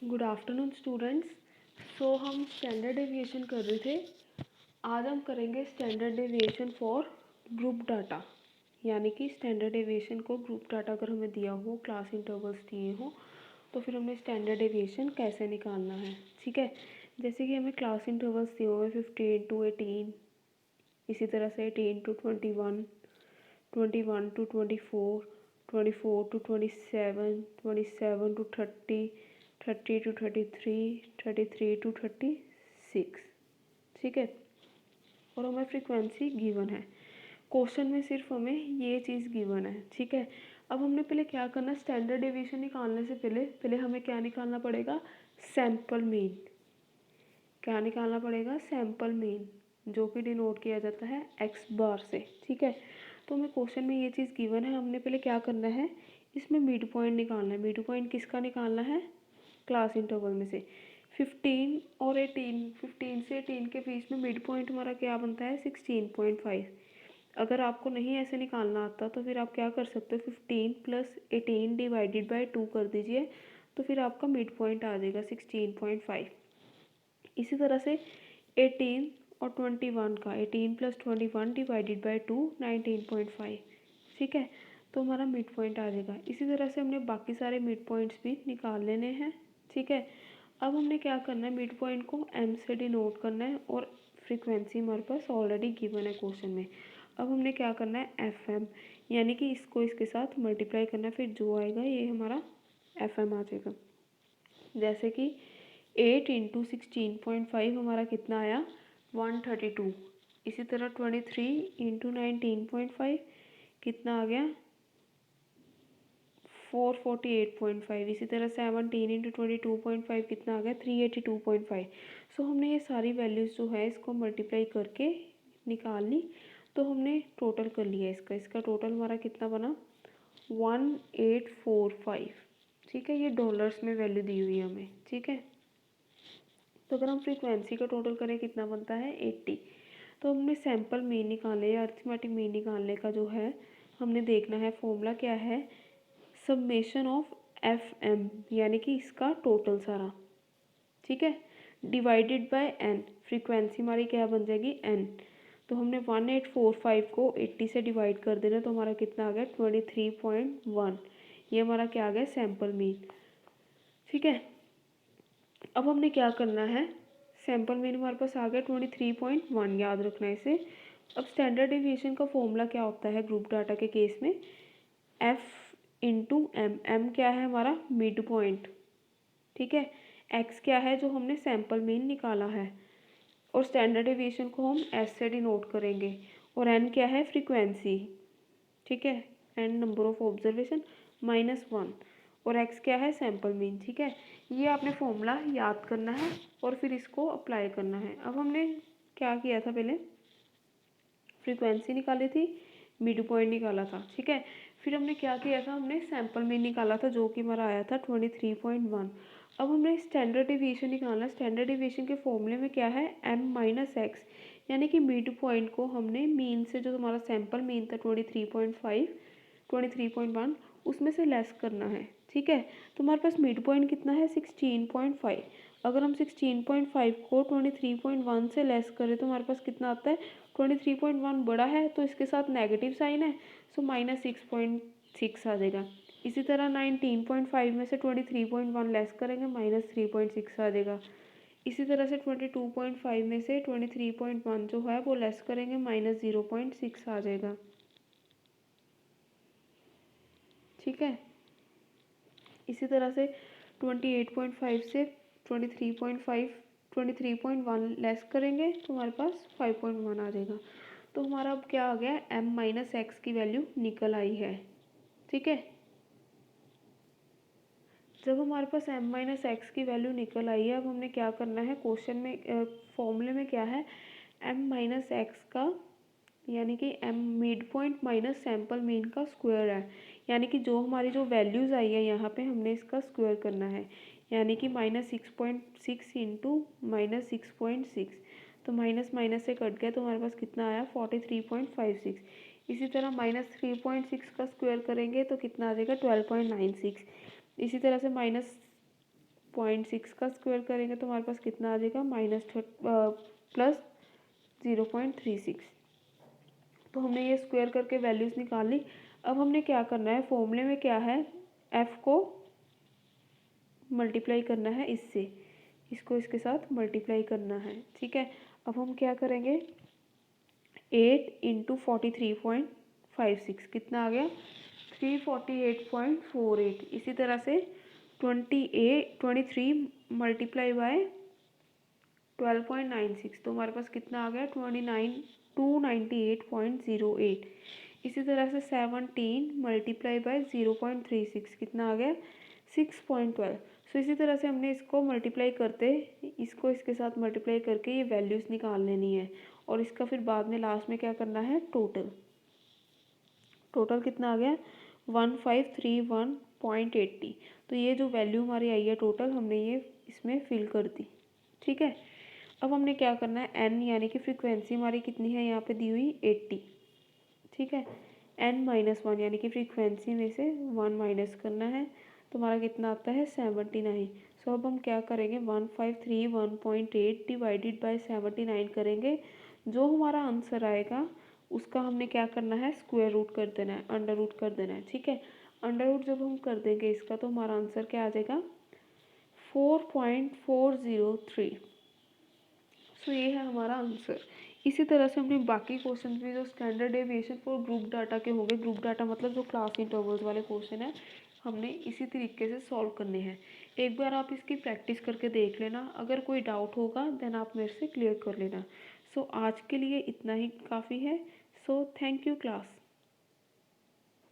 Good afternoon students. सो हम standard deviation कर रहे थे। आज हम करेंगे standard deviation for group data, यानी कि स्टैंडर्ड डेविएशन को ग्रुप डाटा अगर हमें दिया हो, क्लास इंटरवल्स दिए हो, तो फिर हमें स्टैंडर्ड डेविएशन कैसे निकालना है। ठीक है, जैसे कि हमें क्लास इंटरवल्स दिए हुए 15 to 18, इसी तरह से 18 to 21, 21 to 24, 24 to 27, 27 to 30, 30 to 33, 33 to 36। ठीक है, और हमें फ्रीक्वेंसी गिवन है। क्वेश्चन में सिर्फ हमें ये चीज़ गिवन है। ठीक है, अब हमने पहले क्या करना, स्टैंडर्ड डेविएशन निकालने से पहले हमें क्या निकालना पड़ेगा, सैंपल मीन। क्या निकालना पड़ेगा, सैंपल मीन, जो कि डिनोट किया जाता है एक्स बार से। ठीक है, तो हमें क्वेश्चन में ये चीज़ गिवन है, हमने पहले क्या करना है, इसमें मिड पॉइंट निकालना है। मिड पॉइंट किसका निकालना है, क्लास इंटरवल में से 15 और 18, 15 से 18 के बीच में मिड पॉइंट हमारा क्या बनता है, 16.5। अगर आपको नहीं ऐसे निकालना आता तो फिर आप क्या कर सकते हो, 15 प्लस 18 डिवाइडेड बाई 2 कर दीजिए, तो फिर आपका मिड पॉइंट आ जाएगा 16.5। इसी तरह से 18 और 21 का 18 प्लस 21 डिवाइडेड बाई 2 19.5। ठीक है, तो हमारा मिड पॉइंट आ जाएगा। इसी तरह से हमने बाकी सारे मिड पॉइंट्स भी निकाल लेने हैं। ठीक है, अब हमने क्या करना है, मिड पॉइंट को एम से डिनोट करना है, और फ्रीक्वेंसी हमारे पास ऑलरेडी गिवन है क्वेश्चन में। अब हमने क्या करना है, एफ एम, यानी कि इसको इसके साथ मल्टीप्लाई करना है, फिर जो आएगा ये हमारा एफ एम आ जाएगा। जैसे कि 8 इंटू 16.5 हमारा कितना आया, 132। इसी तरह 23 इंटू 19.5 कितना आ गया, 448.5। इसी तरह 17 इंटू 22.5 कितना आ गया, 382.5। सो हमने ये सारी वैल्यूज़ जो है इसको मल्टीप्लाई करके निकाल ली, तो हमने टोटल कर लिया इसका टोटल हमारा कितना बना, 1845। ठीक है, ये डॉलर्स में वैल्यू दी हुई है हमें। ठीक है, तो अगर हम फ्रीक्वेंसी का टोटल करें कितना बनता है, 80। तो हमने सैंपल मीन निकालने या अरिथमेटिक मीन निकालने का जो है हमने देखना है, फॉर्मूला क्या है, समेशन ऑफ एफ एम, यानी कि इसका टोटल सारा। ठीक है, डिवाइडेड बाय एन, फ्रीक्वेंसी हमारी क्या बन जाएगी, एन। तो हमने 1845 को 80 से डिवाइड कर देना, तो हमारा कितना आ गया, 23.1। ये हमारा क्या आ गया, सैंपल मीन। ठीक है, अब हमने क्या करना है, सैंपल मीन हमारे पास आ गया 23.1, याद रखना है इसे। अब स्टैंडर्ड डेविएशन का फॉर्मूला क्या होता है ग्रुप डाटा के केस में, एफ इंटू एम। एम क्या है हमारा, मिड पॉइंट। ठीक है, एक्स क्या है, जो हमने सैंपल मीन निकाला है, और स्टैंडर्ड डेविएशन को हम एस से डिनोट करेंगे, और एन क्या है, फ्रीक्वेंसी। ठीक है, एन नंबर ऑफ ऑब्जर्वेशन -1, और एक्स क्या है, सैंपल मीन। ठीक है, ये आपने फॉर्मूला याद करना है और फिर इसको अप्लाई करना है। अब हमने क्या किया था, पहले फ्रीक्वेंसी निकाली थी, मिड पॉइंट निकाला था। ठीक है, फिर हमने क्या किया था, हमने सैंपल मीन निकाला था, जो कि हमारा आया था 23.1। अब हमने स्टैंडर्ड डेविएशन निकालना। स्टैंडर्ड डेविएशन के फॉर्मूले में क्या है, एम माइनस एक्स, यानी कि मिड पॉइंट को हमने मीन से, जो हमारा सैंपल मीन था 23.5, 23.1, उसमें से लेस करना है। ठीक है, तो हमारे पास मिड पॉइंट कितना है, 16.5। अगर हम 16.5 को 23.1 से लेस करें तो हमारे पास कितना आता है, 23.1 बड़ा है तो इसके साथ नेगेटिव साइन है, सो -6.6 आ जाएगा। इसी तरह 19.5 में से 23.1 लेस करेंगे, -3.6 आ जाएगा। इसी तरह से 22.5 में से 23.1 जो है वो लेस करेंगे, -0.6 आ जाएगा। ठीक है, इसी तरह से 28.5 से 23.1 लेस करेंगे तो हमारे पास 5.1 आ जाएगा। तो हमारा अब क्या आ गया, एम माइनस एक्स की वैल्यू निकल आई है। ठीक है, जब हमारे पास एम माइनस एक्स की वैल्यू निकल आई है, अब हमने क्या करना है, क्वेश्चन में फॉर्मूले में क्या है, एम माइनस एक्स का, यानी कि M mid point minus sample mean का स्क्वायर है, यानी कि जो हमारी जो वैल्यूज़ आई है यहाँ पे हमने इसका स्क्वायर करना है, यानी कि -6.6 इंटू -6.6। तो माइनस माइनस से कट गया तो हमारे पास कितना आया, 43.56। इसी तरह -3.6 का स्क्वायर करेंगे तो कितना आ जाएगा, 12.96। इसी तरह से 0.6 का स्क्वायर करेंगे तो हमारे पास कितना आ जाएगा प्लस 0.36। तो हमने ये स्क्वायर करके वैल्यूज़ निकाल ली। अब हमने क्या करना है, फॉर्मूले में क्या है, f को मल्टीप्लाई करना है इससे, इसको इसके साथ मल्टीप्लाई करना है, ठीक है। अब हम क्या करेंगे, 8 इंटू 43.56 कितना आ गया, 348.48। इसी तरह से 23 मल्टीप्लाई बाय 12.96 तो हमारे पास कितना आ गया, 298.08। इसी तरह से 17 मल्टीप्लाई बाय 0.36 कितना आ गया, 6.12। सो इसी तरह से हमने इसको मल्टीप्लाई करते, इसको इसके साथ मल्टीप्लाई करके ये वैल्यूज़ निकाल लेनी है, और इसका फिर बाद में लास्ट में क्या करना है, टोटल कितना आ गया, 1531.80। तो ये जो वैल्यू हमारी आई है टोटल, हमने ये इसमें फिल कर दी, ठीक है। अब हमने क्या करना है, n यानी कि फ्रीक्वेंसी हमारी कितनी है यहाँ पे दी हुई 80, ठीक है। n-1 यानी कि फ्रीक्वेंसी में से 1 माइनस करना है, तो हमारा कितना आता है 79। सो अब हम क्या करेंगे, 1531.8 डिवाइडेड बाय 79 करेंगे, जो हमारा आंसर आएगा उसका हमने क्या करना है, स्क्वायर रूट कर देना है, अंडर रूट कर देना है, ठीक है। अंडर रूट जब हम कर देंगे इसका तो हमारा आंसर क्या आ जाएगा, 4.403। सो ये है हमारा आंसर। इसी तरह से हमने बाकी क्वेश्चन भी जो standard deviation for group data के होंगे, ग्रुप डाटा मतलब जो क्लास इंटरवल्स वाले क्वेश्चन है, हमने इसी तरीके से सॉल्व करने हैं। एक बार आप इसकी प्रैक्टिस करके देख लेना, अगर कोई डाउट होगा देन आप मेरे से क्लियर कर लेना। सो आज के लिए इतना ही काफ़ी है। So thank you class.